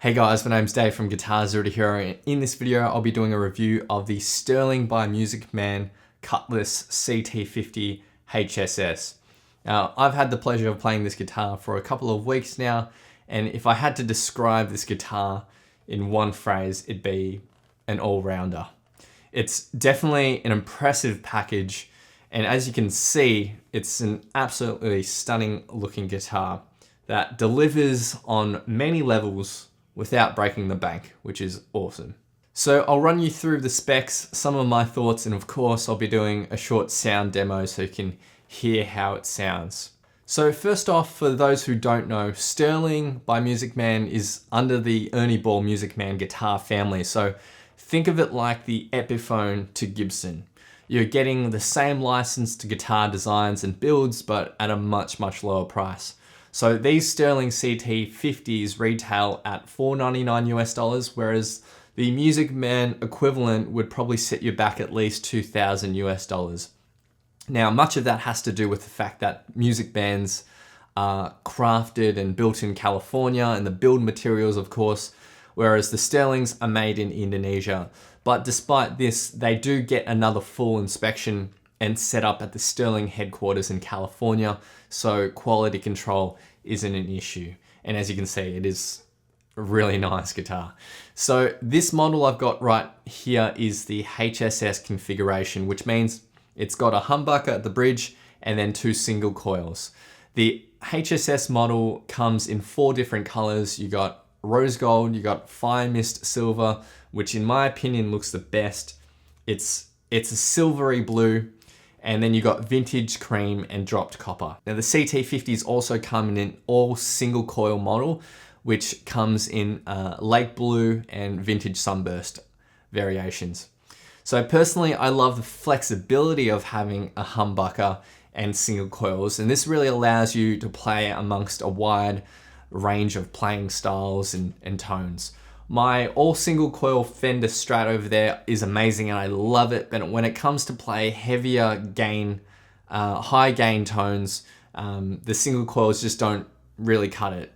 Hey guys, my name's Dave from Guitar Zero to Hero, and in this video I'll be doing a review of the Sterling by Musicman Cutlass CT50 HSS. Now, I've had the pleasure of playing this guitar for a couple of weeks now, and if I had to describe this guitar in one phrase, it'd be an all-rounder. It's definitely an impressive package, and as you can see, it's an absolutely stunning looking guitar that delivers on many levels without breaking the bank, which is awesome. So I'll run you through the specs, some of my thoughts, and of course I'll be doing a short sound demo so you can hear how it sounds. So first off, for those who don't know, Sterling by Musicman is under the Ernie Ball Musicman guitar family. So think of it like the Epiphone to Gibson. You're getting the same licensed guitar designs and builds, but at a much lower price. So these Sterling CT50s retail at $499 US, whereas the Musicman equivalent would probably set you back at least $2,000 US. Now, much of that has to do with the fact that Musicmans are crafted and built in California, and the build materials, of course, whereas the Sterlings are made in Indonesia. But despite this, they do get another full inspection and set up at the Sterling headquarters in California, so quality control isn't an issue. And as you can see, it is a really nice guitar. So this model I've got right here is the HSS configuration, which means it's got a humbucker at the bridge and then 2 single coils. The HSS model comes in 4 different colors. You got rose gold, you got fire mist silver, which in my opinion looks the best. It's a silvery blue, and then you got vintage cream and dropped copper. Now the CT50s also come in an all single coil model, which comes in lake blue and vintage sunburst variations. So personally, I love the flexibility of having a humbucker and single coils, and this really allows you to play amongst a wide range of playing styles and tones. My all single coil Fender Strat over there is amazing and I love it, but when it comes to play heavier gain, high gain tones, the single coils just don't really cut it.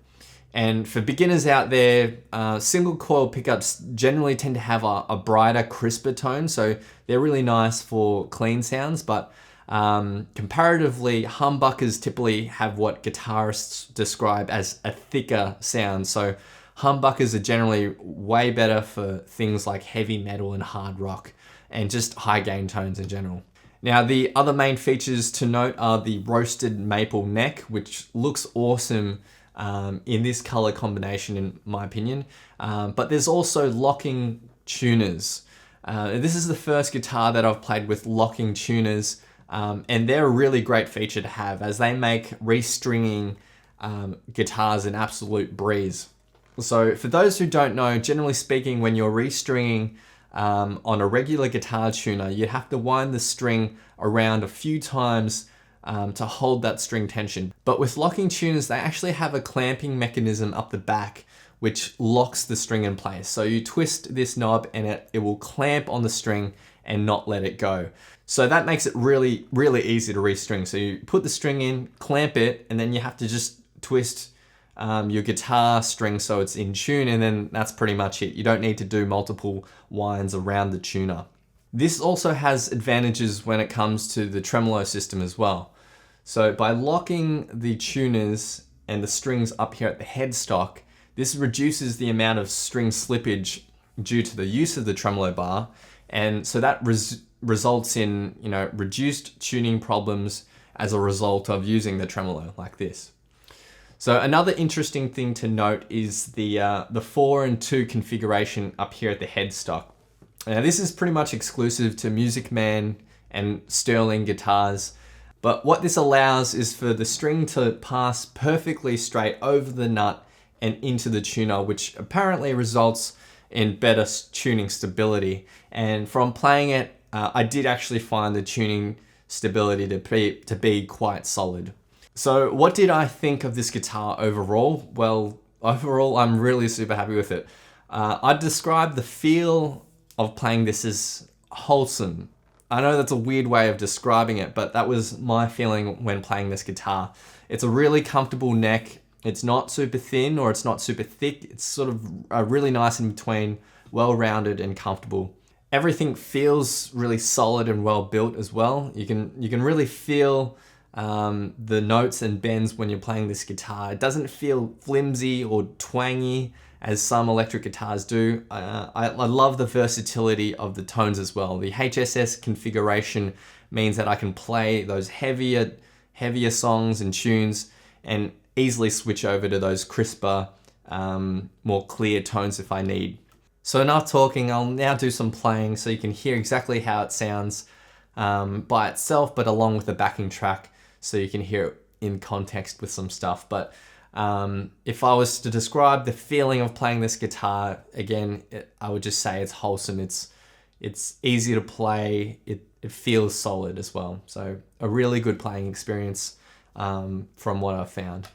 And for beginners out there, single coil pickups generally tend to have a brighter, crisper tone, so they're really nice for clean sounds, but comparatively, humbuckers typically have what guitarists describe as a thicker sound. So humbuckers are generally way better for things like heavy metal and hard rock and just high gain tones in general. Now, the other main features to note are the roasted maple neck, which looks awesome in this color combination in my opinion. But there's also locking tuners. This is the first guitar that I've played with locking tuners, and they're a really great feature to have as they make restringing guitars an absolute breeze. So for those who don't know, generally speaking, when you're restringing on a regular guitar tuner, you have to wind the string around a few times to hold that string tension. But with locking tuners, they actually have a clamping mechanism up the back which locks the string in place. So you twist this knob and it will clamp on the string and not let it go. So that makes it really easy to restring. So you put the string in, clamp it, and then you have to just twist your guitar string so it's in tune, and then that's pretty much it. You don't need to do multiple winds around the tuner. This also has advantages when it comes to the tremolo system as well. So by locking the tuners and the strings up here at the headstock, this reduces the amount of string slippage due to the use of the tremolo bar, and so that results in reduced tuning problems as a result of using the tremolo like this. So another interesting thing to note is the 4 and 2 configuration up here at the headstock. Now this is pretty much exclusive to Musicman and Sterling guitars, but what this allows is for the string to pass perfectly straight over the nut and into the tuner, which apparently results in better tuning stability. And from playing it, I did actually find the tuning stability to be quite solid. So what did I think of this guitar overall? Well, overall, I'm really super happy with it. I'd describe the feel of playing this as wholesome. I know that's a weird way of describing it, but that was my feeling when playing this guitar. It's a really comfortable neck. It's not super thin or it's not super thick. It's sort of really nice in between, well-rounded and comfortable. Everything feels really solid and well built as well. You can really feel the notes and bends when you're playing this guitar. It doesn't feel flimsy or twangy as some electric guitars do. I love the versatility of the tones as well. The HSS configuration means that I can play those heavier songs and tunes and easily switch over to those crisper, more clear tones if I need. So enough talking, I'll now do some playing so you can hear exactly how it sounds by itself, but along with the backing track so you can hear it in context with some stuff. But if I was to describe the feeling of playing this guitar, again, I would just say it's wholesome. It's easy to play. It feels solid as well. So a really good playing experience from what I've found.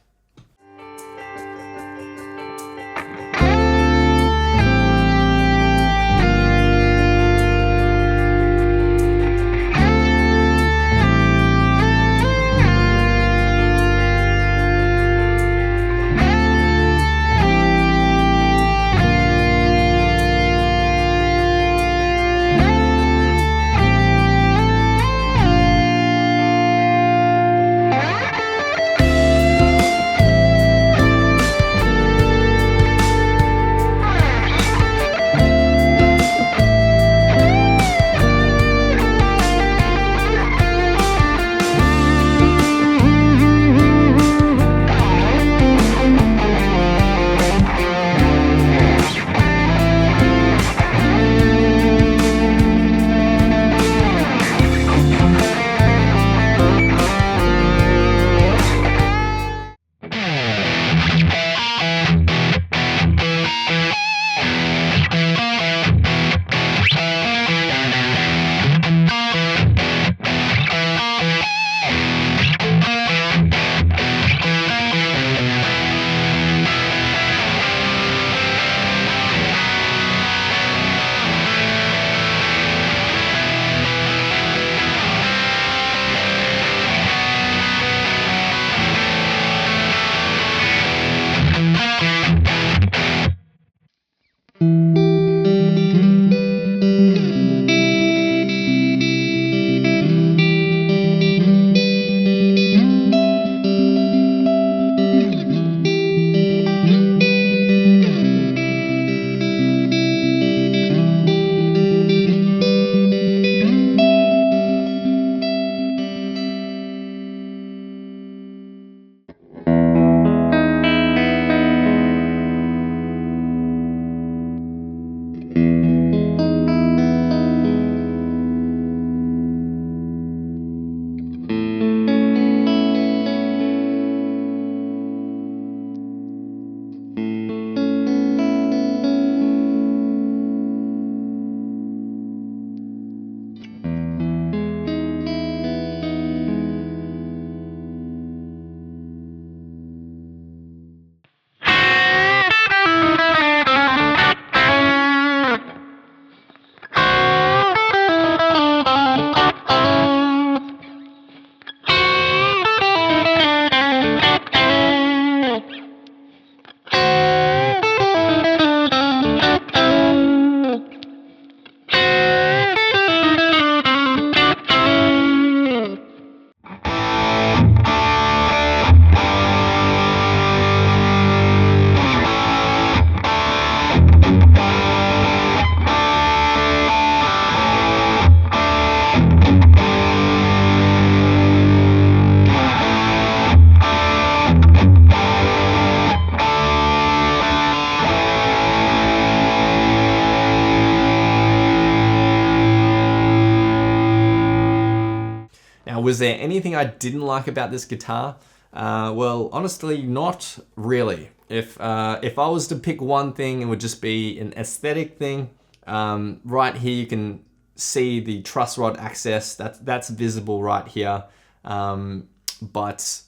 Now, was there anything I didn't like about this guitar? Well, honestly, not really. If I was to pick one thing, it would just be an aesthetic thing. Right here, you can see the truss rod access. That's visible right here. But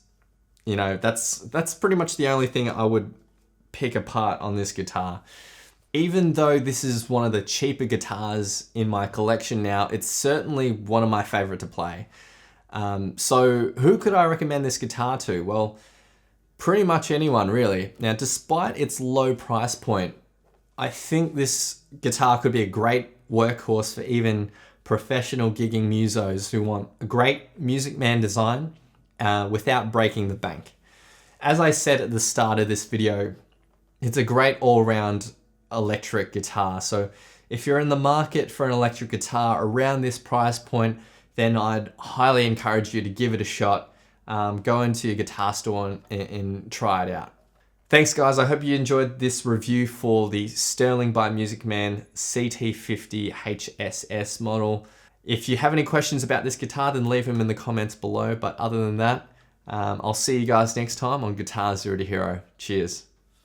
you know, that's pretty much the only thing I would pick apart on this guitar. Even though this is one of the cheaper guitars in my collection now, it's certainly one of my favorite to play. So who could I recommend this guitar to? Well, pretty much anyone really. Now, despite its low price point, I think this guitar could be a great workhorse for even professional gigging musos who want a great Musicman design without breaking the bank. As I said at the start of this video, it's a great all-round electric guitar. So if you're in the market for an electric guitar around this price point, then I'd highly encourage you to give it a shot. Go into your guitar store and try it out. Thanks guys, I hope you enjoyed this review for the Sterling by Musicman CT50 HSS model. If you have any questions about this guitar, then leave them in the comments below. But other than that, I'll see you guys next time on Guitar Zero to Hero. Cheers.